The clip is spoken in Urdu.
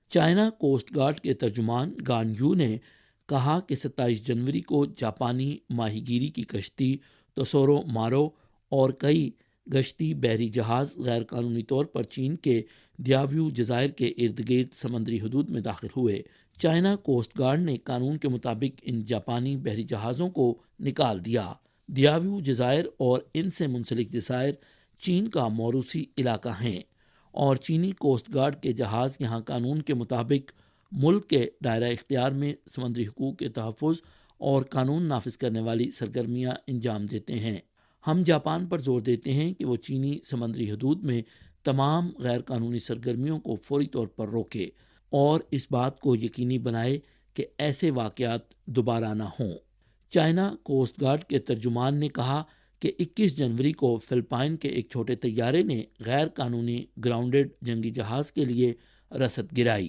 چائنا کوسٹ گارڈ کے ترجمان گان یو نے کہا کہ 27 جنوری کو جاپانی ماہی گیری کی کشتی توسورو مارو اور کئی گشتی بحری جہاز غیر قانونی طور پر چین کے دیاویو جزائر کے ارد گرد سمندری حدود میں داخل ہوئے۔ چائنا کوسٹ گارڈ نے قانون کے مطابق ان جاپانی بحری جہازوں کو نکال دیا۔ دیاویو جزائر اور ان سے منسلک جزائر چین کا موروثی علاقہ ہیں اور چینی کوسٹ گارڈ کے جہاز یہاں قانون کے مطابق ملک کے دائرہ اختیار میں سمندری حقوق کے تحفظ اور قانون نافذ کرنے والی سرگرمیاں انجام دیتے ہیں۔ ہم جاپان پر زور دیتے ہیں کہ وہ چینی سمندری حدود میں تمام غیر قانونی سرگرمیوں کو فوری طور پر روکے اور اس بات کو یقینی بنائے کہ ایسے واقعات دوبارہ نہ ہوں۔ چائنا کوسٹ گارڈ کے ترجمان نے کہا کہ 21 جنوری کو فلپائن کے ایک چھوٹے طیارے نے غیر قانونی گراؤنڈڈ جنگی جہاز کے لیے رسد گرائی۔